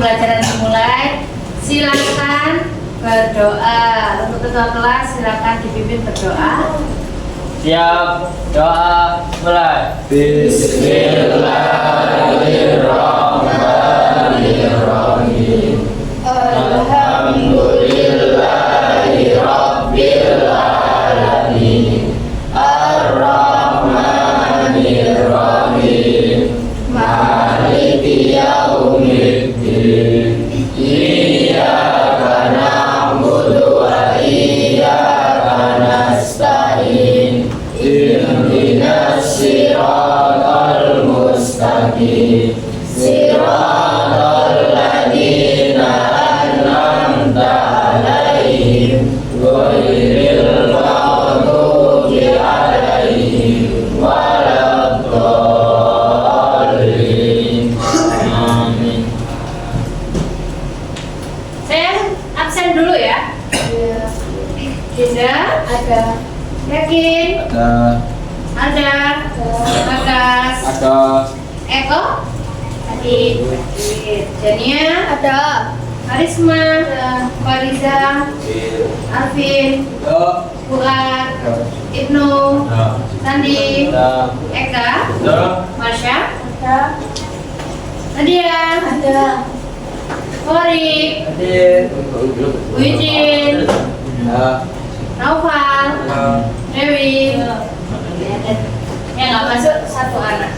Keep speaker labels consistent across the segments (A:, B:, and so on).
A: pembelajaran dimulai, silakan berdoa. Untuk ketua kelas silakan dipimpin berdoa.
B: Siap, doa mulai.
C: Bismillahirrahmanirrahim. Alhamdulillahirabbil alamin. Ar-Rahmanir-Rahim. Maliki yaumiddin. Iyyaka na'budu wa iyyaka nasta'in. Ihdinas siratal mustaqim. Siratal ladzina an'amta 'alaihim ghairil maghdubi 'alaihim waladdallin. Amin.
A: Saya absen dulu ya. Tidak ada. Yakin? Ada. Bagas.
B: Ada.
A: Eko? Adit. Jania? Ada. Karisma? Ada. Fariza? Arvin? Fuad? Ibnu? Sandi? Eka? Masya? Ada. Nadia? Ada. Kori? Wijin? Naufal? Dewi? Yang nggak masuk satu anak.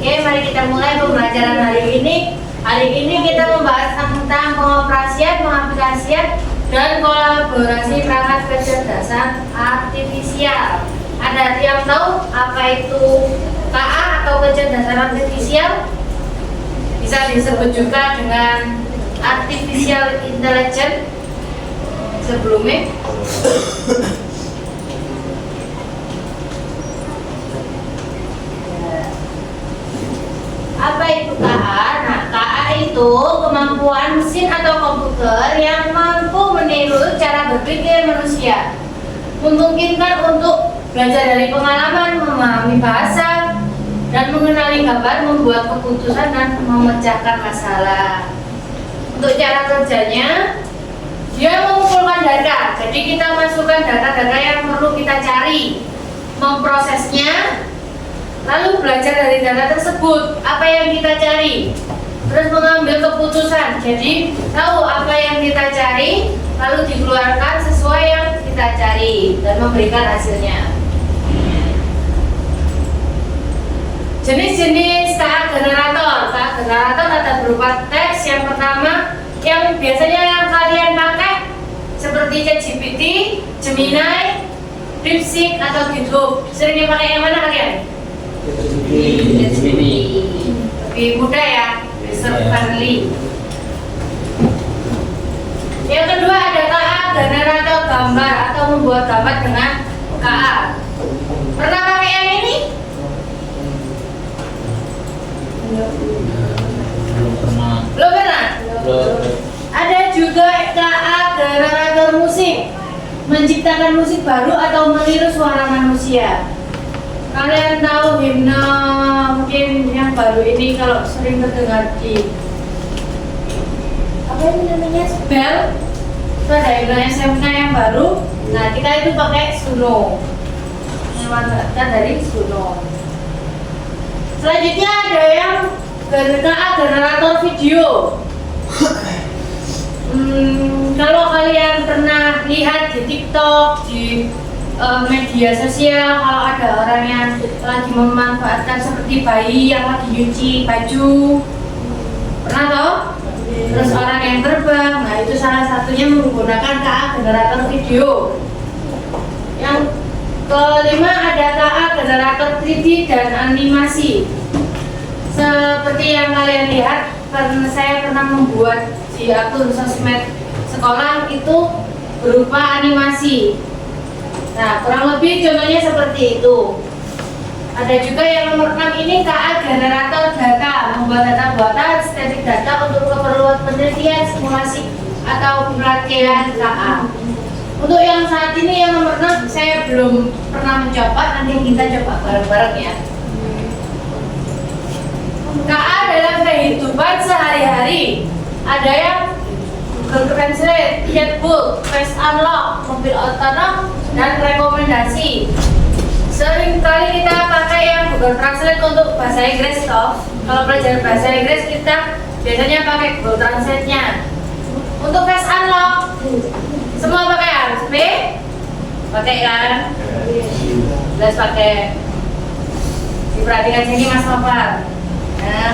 A: Oke, mari kita mulai pembelajaran hari ini. Hari ini kita membahas tentang pengoperasian, pengaplikasian, dan kolaborasi perangkat kecerdasan artifisial. Ada yang tahu apa itu KA atau kecerdasan artifisial? Bisa disebut juga dengan artificial intelligence sebelumnya. Apa itu KA? Nah, KA itu kemampuan mesin atau komputer yang mampu meniru cara berpikir manusia, memungkinkan untuk belajar dari pengalaman, memahami bahasa, dan mengenali gambar, membuat keputusan, dan memecahkan masalah. Untuk cara kerjanya, dia mengumpulkan data. Jadi kita masukkan data-data yang perlu kita cari, memprosesnya, lalu belajar dari data tersebut apa yang kita cari, terus mengambil keputusan. Jadi tahu apa yang kita cari, lalu dikeluarkan sesuai yang kita cari dan memberikan hasilnya. Jenis-jenis KA generator. KA generator ada berupa teks. Yang pertama, yang biasanya yang kalian pakai seperti ChatGPT, Gemini, DeepSeek atau GitHub. Sering pakai yang mana kalian? ChatGPT. Lebih mudah ya, user friendly. Yang kedua ada KA generator gambar atau membuat gambar dengan KA. Pernah pakai yang ini?
B: Belum pernah.
A: Belum pernah? Ada juga KA generator musik, menciptakan musik baru atau meniru suara manusia. Kalian tahu himne mungkin yang baru ini kalau sering terdengar di apa ini namanya, Bel. Itu ada himne SMK yang baru. Nah, kita itu pakai Suno, memanfaatkan dari Suno. Selanjutnya ada yang KA generator video. Kalau kalian pernah lihat di TikTok, di media sosial, kalau ada orang yang lagi memanfaatkan seperti bayi yang lagi nyuci baju, pernah toh? Terus orang yang terbang, nah itu salah satunya menggunakan KA generator video. Yang kelima ada KA generator 3D dan animasi. Seperti yang kalian lihat, saya pernah membuat di akun sosmed sekolah itu berupa animasi. Nah, kurang lebih contohnya seperti itu. Ada juga yang nomor 6 ini KA generator data, membuat data buatan static data untuk keperluan penelitian, simulasi atau pelatihan KA. Untuk yang saat ini yang nomor 6 saya belum pernah mencoba, nanti kita coba bareng-bareng ya. KA dalam kehidupan sehari-hari. Ada yang Google Translate, Chatbook, Face Unlock, mobil otonom, dan rekomendasi. Sering kali kita pakai yang Google Translate untuk bahasa Inggris toh. Kalau belajar bahasa Inggris kita biasanya pakai Google Translate-nya. Untuk Face Unlock, semua pakai HP? Pakai kan? Jelas pakai. Diperhatikan sini Mas Nopal. Nah,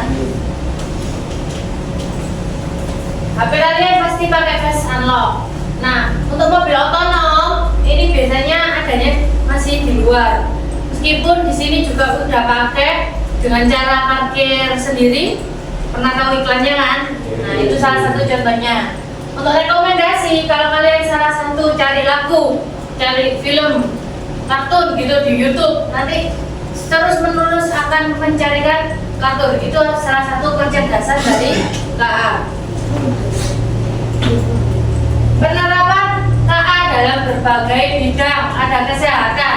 A: HP kalian pasti pakai Face Unlock. Nah, untuk mobil otonom ini biasanya adanya masih di luar. Meskipun di sini juga udah pakai dengan cara parkir sendiri. Pernah tahu iklannya kan? Nah, itu salah satu contohnya. Untuk rekomendasi, kalau kalian salah satu cari lagu, cari film, kartun gitu di YouTube, nanti terus menerus akan mencarikan kartun. Itu salah satu kecerdasan dari KA. Penerapan KA dalam berbagai bidang, ada kesehatan.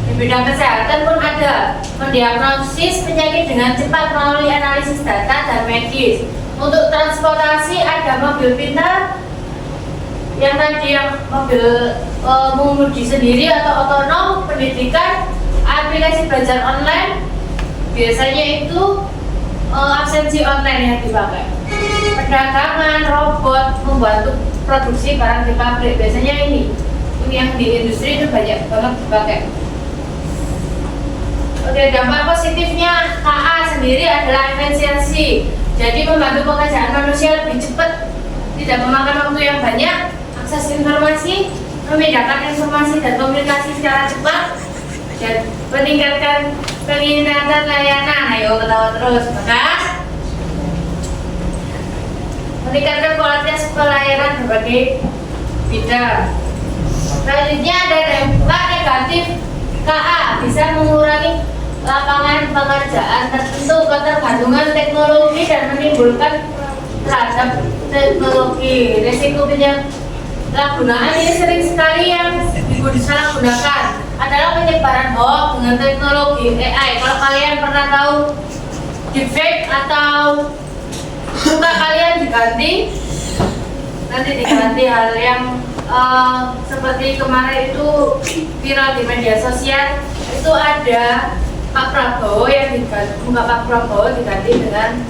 A: Di bidang kesehatan pun ada mendiagnosis penyakit dengan cepat melalui analisis data dan medis. Untuk transportasi ada mobil pintar, yang tadi yang mobil mengemudi sendiri atau otonom, pendidikan, aplikasi belajar online, biasanya itu absensi online yang dipakai. Perdagangan, robot membantu produksi barang di pabrik, biasanya ini yang di industri itu banyak banget dipakai. Oke, dampak positifnya KA sendiri adalah efisiensi. Jadi membantu pekerjaan manusia lebih cepat, tidak memakan waktu yang banyak, akses informasi, membedakan informasi dan komunikasi secara cepat, dan meningkatkan peningkatan layanan. Ayo ketawa terus, maka meningkatkan kualitas pelayanan berbagai bidang. Selanjutnya ada dampak negatif KA, bisa mengurangi lapangan pekerjaan tertentu, ketergantungan teknologi dan menimbulkan terhadap teknologi. Risiko penyalahgunaan ini sering sekali yang disalahgunakan adalah penyebaran hoax dengan teknologi AI. Kalau kalian pernah tahu deepfake atau muka kalian diganti, nanti diganti hal yang seperti kemarin itu viral di media sosial, itu ada Pak Prabowo yang diganti, muka Pak Prabowo diganti dengan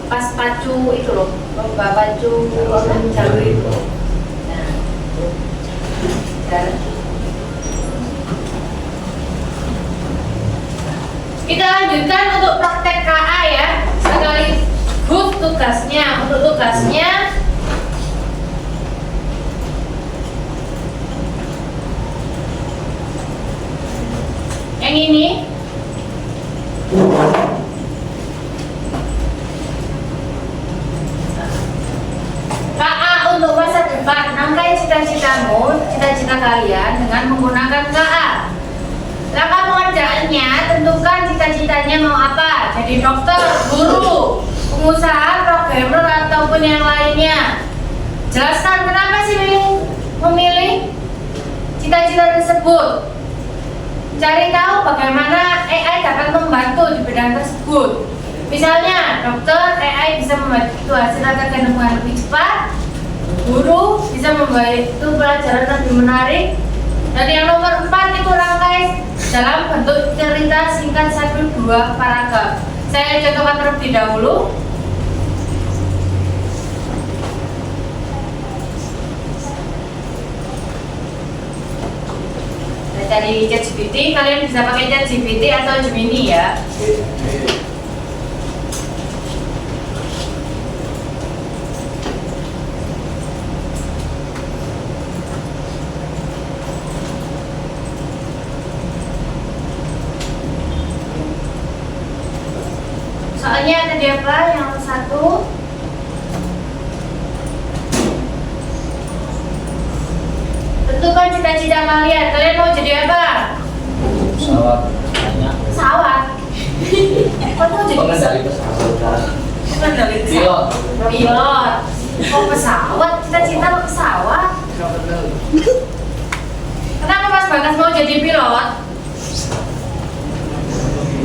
A: pas pacu itu loh, lomba pacu orang jalur itu. Nah, dan kita lanjutkan untuk praktek KA ya, sekaligus tugasnya. Untuk tugasnya yang ini. KA untuk masa depan, nangkai cita-citamu, cita-cita kalian dengan menggunakan KA. Langkah pengerjaannya, tentukan cita-citanya mau apa. Jadi dokter, guru, pengusaha, programmer, ataupun yang lainnya. Jelaskan kenapa sih memilih cita-cita tersebut. Cari tahu bagaimana AI dapat membantu di bidang tersebut. Misalnya, dokter, AI bisa membantu hasil kandungan lebih cepat. Guru bisa membantu pelajaran lebih menarik. Dan yang nomor 4 itu rangkai dalam bentuk cerita singkat 1-2 paragraf. Saya contohkan terlebih dahulu. Dari ChatGPT, kalian bisa pakai ChatGPT atau Gemini ya. Soalnya tadi apa? Yang satu tentukan cita-cita kalian. Kalian mau jadi apa?
B: Pesawat. Banyak.
A: Pesawat. Kau mau jadi
C: Pengendali pesawat.
A: Pengendali
B: Pilot.
A: Pilot. Oh pesawat, cita-cita mau pesawat. Kenapa Mas Bagas mau jadi pilot?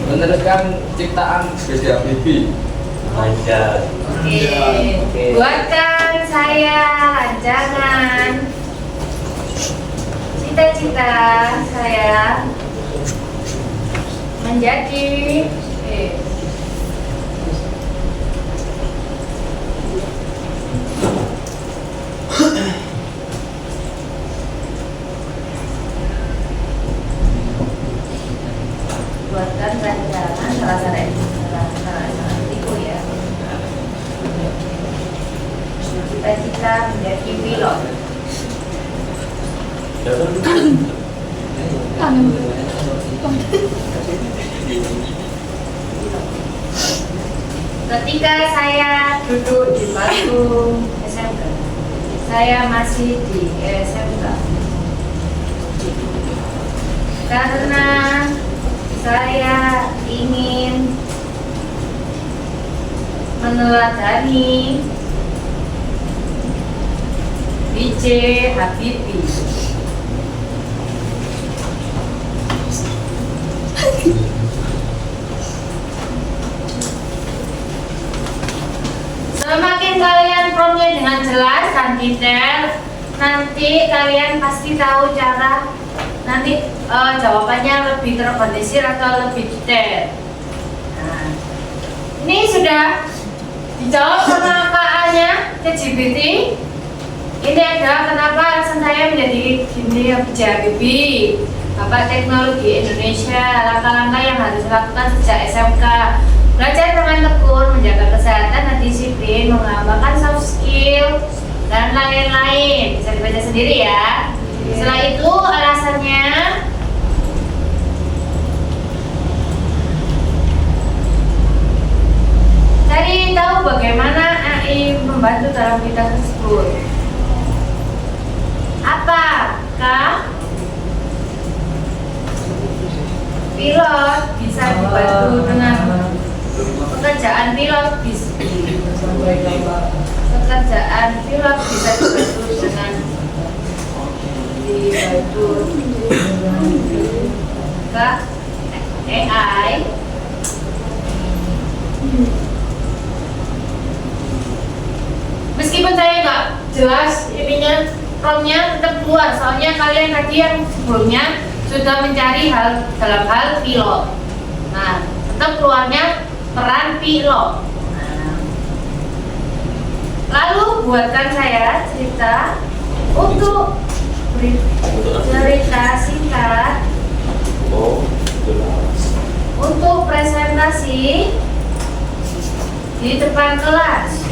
C: meneruskan ciptaan B.J. Habibie.
B: Ajar.
A: Oke. Buatkan saya rancangan cita-cita saya menjadi buatkan rancangan salah itu ya. Cita-cita menjadi pilot. Ketika saya duduk di bangku SMK, saya masih di SMK karena saya ingin meneladani B.J. Habibie. Semakin kalian promnya dengan jelas dan detail, nanti kalian pasti tahu cara nanti jawabannya lebih terorganisir atau lebih detail. Nah, ini sudah dijawab sama KA-nya ChatGPT. Ini adalah kenapa alasan saya menjadi gini B.J. Habibie, Bapak Teknologi Indonesia. Langkah-langkah yang harus dilakukan sejak SMK: belajar dengan tekun, menjaga kesehatan dan disiplin, mengembangkan soft skill, dan lain-lain. Bisa dibaca sendiri ya. Setelah itu alasannya cari tahu bagaimana AI membantu dalam bidang tersebut. Apakah pilot bisa dibantu dengan pekerjaan pilot bisa dibantu dengan AI? Meskipun saya nggak jelas ininya, promnya tetap keluar. Soalnya kalian tadi yang sebelumnya sudah mencari hal dalam hal pilot. Nah, tetap keluarnya peran pilot. Nah, lalu buatkan saya cerita untuk cerita singkat untuk presentasi di depan kelas.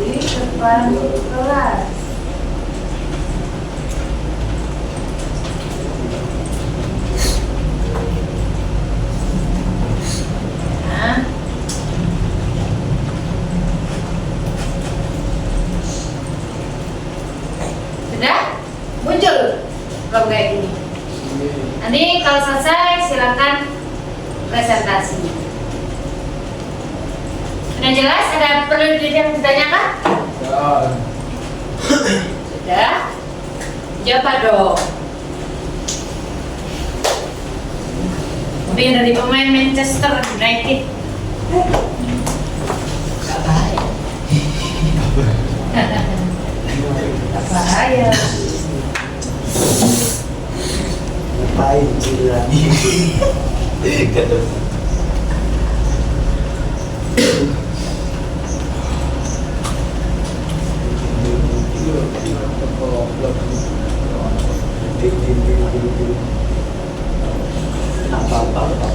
A: Di depan kelas. Nah, sudah muncul belum kayak gini? Nanti kalau selesai silakan presentasi. Sudah jelas? Ada perlu yang ditanyakan? Sudah? Jawab dong. Tapi dari pemain Manchester United. Gak bahaya. Gak bahaya.
B: Ngapain sih lagi? Apa-apa.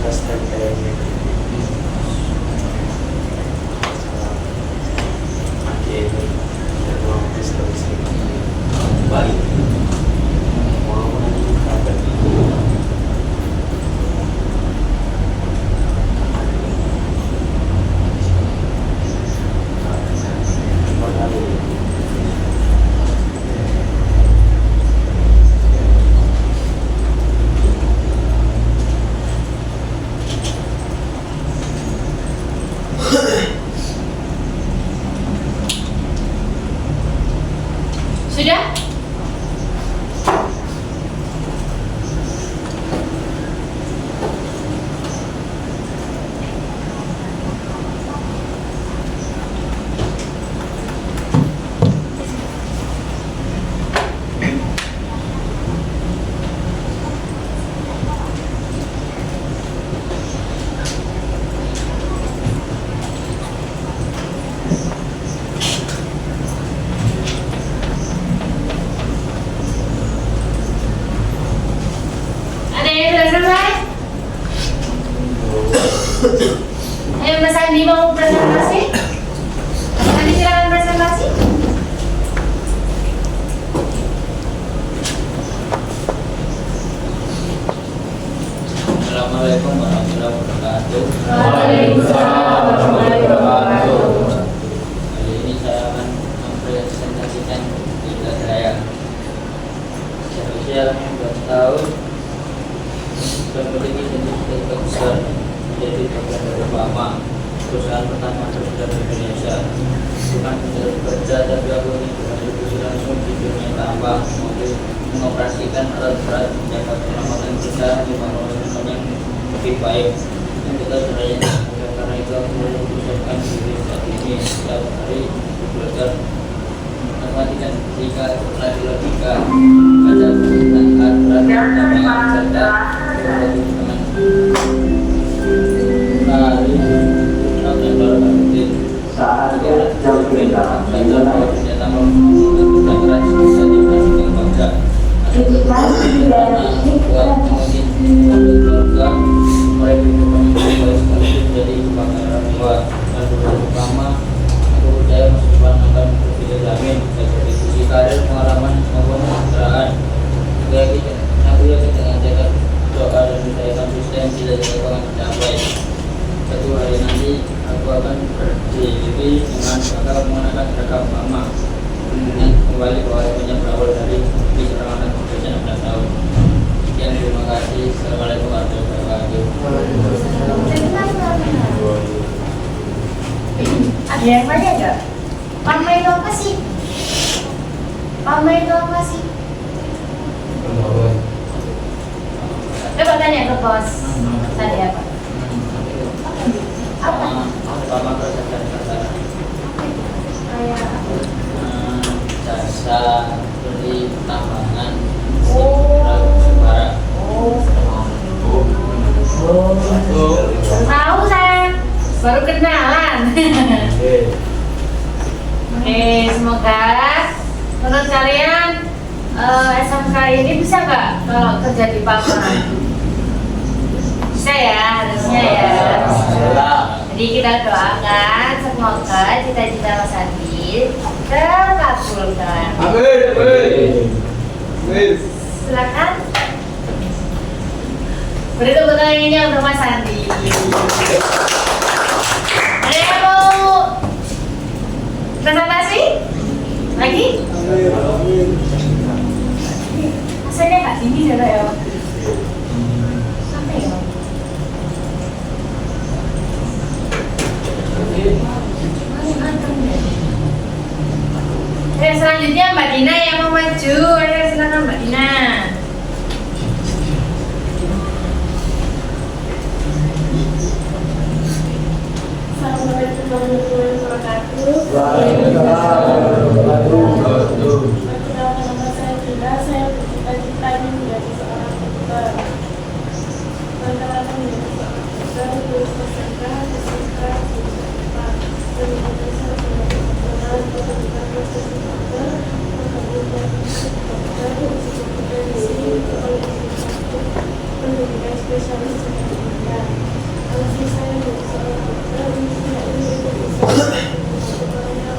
B: STMPT pakai ini dan mau diskusi balik mau apa
A: Sudah? Ada yang sudah selesai? Ayo Mas Andi mau presentasi? Mas Andi silakan presentasi.
C: Assalamualaikum warahmatullahi wabarakatuh.
A: Waalaikumsalam warahmatullahi wabarakatuh.
C: Kali ini saya akan mempresentasikan cerita saya. Saya usia 19 tahun dan memiliki sertifikat besar menjadi bagian dari utama perusahaan pertama terbesar di Indonesia. Bukan mencari kerja, tapi aku ingin berkontribusi langsung di dunia tambang, mengoperasikan alat berat, menjaga keselamatan kita, membangun lingkungan yang lebih baik. Dan kita seraya karena itu aku mempersiapkan diri saat ini setiap hari belajar matematika, fisika, logika, ada tentang aturan tambangan serta teori dengan tari dan berbagai
B: saatnya jam berita
C: karir, pengalaman maupun kesejahteraan. Aku yakin dengan tekad doa dan usaha konsisten tidak akan tercapai. Suatu hari nanti aku akan berdiri dengan bakal mengenakan seragam mama. Kemudian kembali bahwa semuanya berawal dari seorang anak berusia 16 tahun. Sekian, terima kasih. Assalamualaikum warahmatullahi wabarakatuh.
A: Ada yang tanya enggak? Mama itu apa sih? Mama itu apa sih? Coba tanya ke bos. Tadi apa? Apa?
C: Pertama jasa
A: Kayak
C: jasa seperti tambangan,
A: Oh.
C: sebarang.
A: Tahu saya. Baru kenalan. Oke, semoga menurut kalian SMK ini bisa nggak kalau kerja di Paman? Bisa ya, harusnya ya. Jadi kita doakan semoga cita-cita Mas Andi terkabulkan. Silakan. Beri tepuk tangan ini untuk Mas Andi. Ada yang mau presentasi? Lagi? Rasanya nggak tinggi ya? Sampai ya? Selanjutnya Mbak Dina yang mau maju. Silakan Mbak Dina.
D: Assalamualaikum warahmatullahi wabarakatuh. Perkenalkan, nama saya Dina. Saya bercita-cita ingin menjadi seorang dokter. Perkenalkan, menjadi seorang dokter, lulus SMK, fisika, fisika, dan berprofesi sebagai dokter, berkebutuhan proses dokter, berkebutuhan dokter, institut medisi, pendidikan spesialis, dan Masih saya menjadi seorang dokter, tidak ingin menjadi seorang kepalanya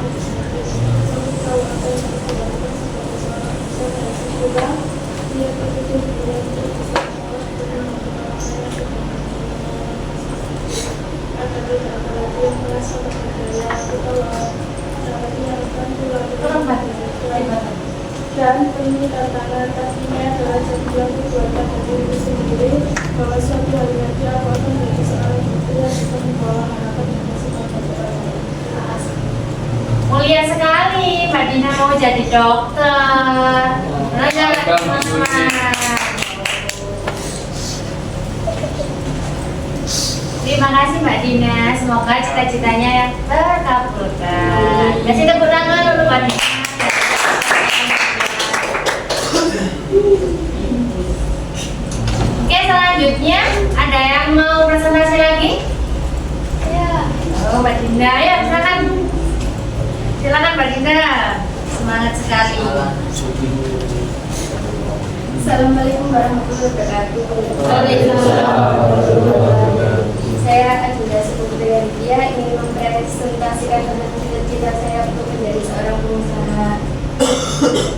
D: tahu apa yang harus dilakukan sebagai seorang dokter dan semoga dia betul-betul tidak bisa menolak dengan kepala saya agar tidak apalagi yang merasa berdaya bahwa caranya yang akan dilakukan dan ini tantangan takinya adalah jadi yang dibuatkan dari diri sendiri bahwa suatu hari nanti aku akan menjadi seorang dokter yang bisa membawa harapan dan kasih pada orang lain.
A: Mulia sekali, Mbak Dina mau jadi dokter. Belajar teman-teman. Terima kasih Mbak Dina, semoga cita-citanya yang terkabulkan. Kasih tepuk tangan untuk Mbak Dina. Oke, selanjutnya ada yang mau presentasi lagi? Ya. Oh, Mbak Dinda, ya silakan. Silakan Mbak Dinda. Semangat sekali.
D: Assalamualaikum warahmatullahi wabarakatuh. Saya Adinda Putri Dia ingin mempresentasikan tentang cita-cita saya untuk menjadi seorang pengusaha.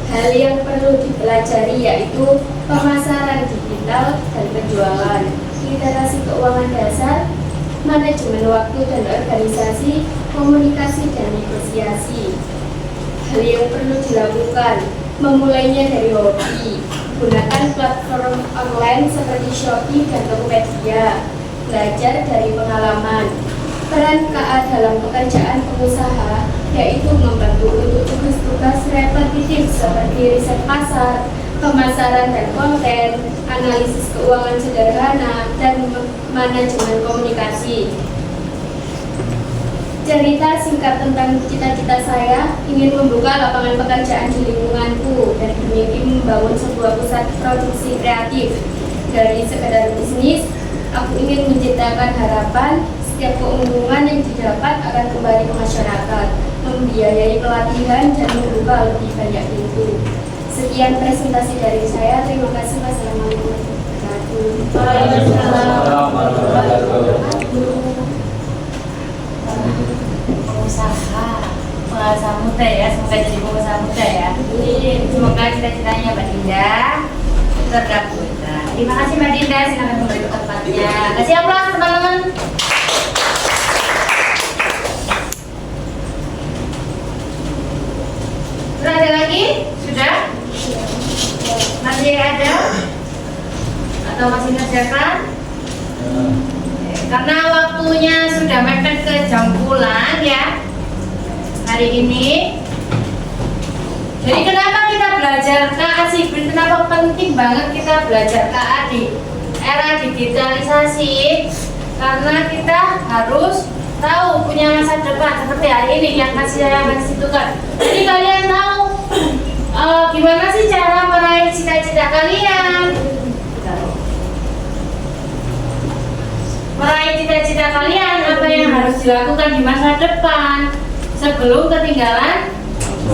D: Hal yang perlu dipelajari yaitu pemasaran digital dan penjualan, literasi keuangan dasar, manajemen waktu dan organisasi, komunikasi dan negosiasi. Hal yang perlu dilakukan, memulainya dari hobi, gunakan platform online seperti Shopee dan Tokopedia, belajar dari pengalaman. Peran KA dalam pekerjaan pengusaha yaitu membantu untuk tugas-tugas repetitif seperti riset pasar, pemasaran dan konten, analisis keuangan sederhana, dan manajemen komunikasi. Cerita singkat tentang cita-cita saya, ingin membuka lapangan pekerjaan di lingkunganku dan bermimpi membangun sebuah pusat produksi kreatif. Dari sekedar bisnis, aku ingin menciptakan harapan setiap keuntungan yang didapat akan kembali ke masyarakat, membiayai pelatihan dan membuka lebih banyak pintu. Sekian presentasi dari saya. Terima kasih. Wassalamualaikum warahmatullahi wabarakatuh.
A: Pengusaha muda ya, semoga jadi pengusaha muda ya. Semoga cita-citanya Mbak Dinda terkabulkan. Terima kasih Mbak Dinda, silakan kembali ke tempatnya. Kasih aplaus teman-teman. Sudah ada lagi? Sudah? Masih ada? Atau masih ngerjakan? Karena waktunya sudah mepet ke jam pulang ya hari ini. Jadi kenapa kita belajar KA sih? Kenapa penting banget kita belajar KA di era digitalisasi? Karena kita harus tahu punya masa depan seperti hari ini yang saya kasih tugas. Jadi kalian tahu gimana sih cara meraih cita-cita kalian? Meraih cita-cita kalian, apa yang harus dilakukan di masa depan sebelum ketinggalan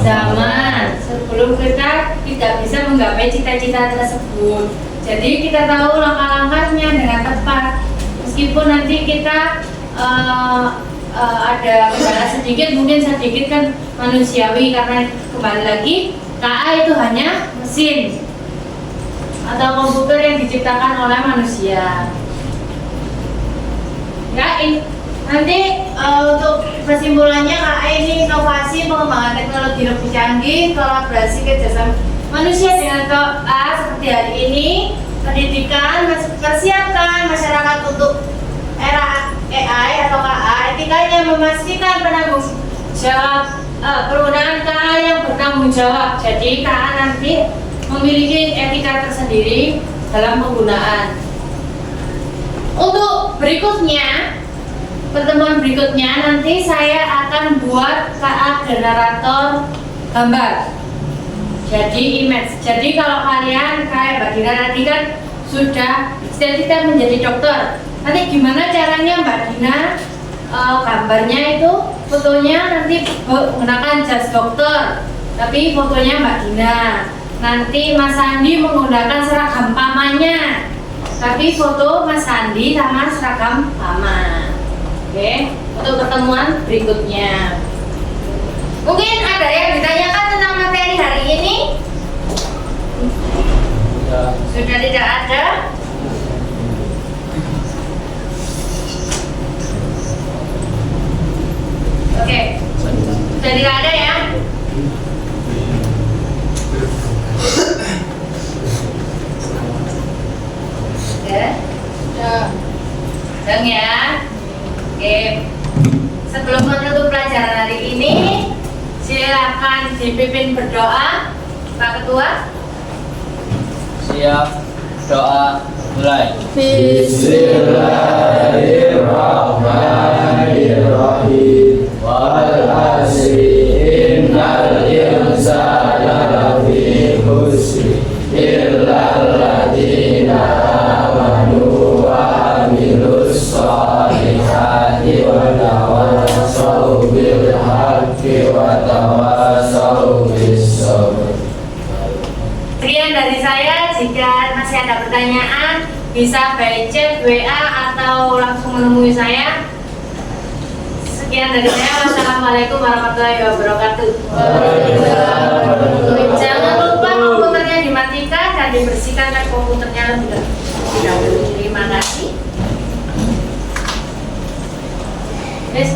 A: zaman, sebelum kita tidak bisa menggapai cita-cita tersebut. Jadi kita tahu langkah-langkahnya dengan tepat. Meskipun nanti kita ada kendala sedikit, mungkin sedikit kan manusiawi, karena kembali lagi KA itu hanya mesin atau komputer yang diciptakan oleh manusia. Ya, nanti untuk kesimpulannya KA ini inovasi, pengembangan teknologi lebih canggih, kolaborasi kerjasama manusia dengan KA seperti hari ini, pendidikan, persiapkan masyarakat untuk era AI atau KA, etikanya memastikan penanggung jawab penggunaan KA yang bertanggung jawab. Jadi KA nanti memiliki etika tersendiri dalam penggunaan. Untuk berikutnya, pertemuan berikutnya nanti saya akan buat KA generator gambar. Jadi image. Jadi kalau kalian kayak Mbak Dina nanti kan sudah cita-cita menjadi dokter. Nanti gimana caranya Mbak Dina gambarnya itu, fotonya nanti menggunakan jas dokter, tapi fotonya Mbak Dina. Nanti Mas Andi menggunakan seragam pamannya. tapi foto Mas Sandi sama seragam Paman. Oke, untuk pertemuan berikutnya. Mungkin ada yang ditanyakan tentang materi hari ini? Sudah tidak ada? Oke, sudah tidak ada ya? Dan ya, oke. Sebelum menutup pelajaran hari ini, silakan dipimpin berdoa, Pak Ketua.
C: Siap, doa mulai.
B: Bismillahirrahmanirrahim. Wal asri innal insana lafi khusr illa alladziina amanu wa amilus shalihati wa tawassaw bil haqqi wa tawassaw bis sabr.
A: Sekian dari saya. Jika masih ada pertanyaan, bisa by chat, WA, atau langsung menemui saya. Sekian dari saya. Wassalamualaikum warahmatullahi wabarakatuh. Jangan lupa komputernya dimatikan dan dibersihkan komputernya lebih dahulu. Terima kasih. Yes.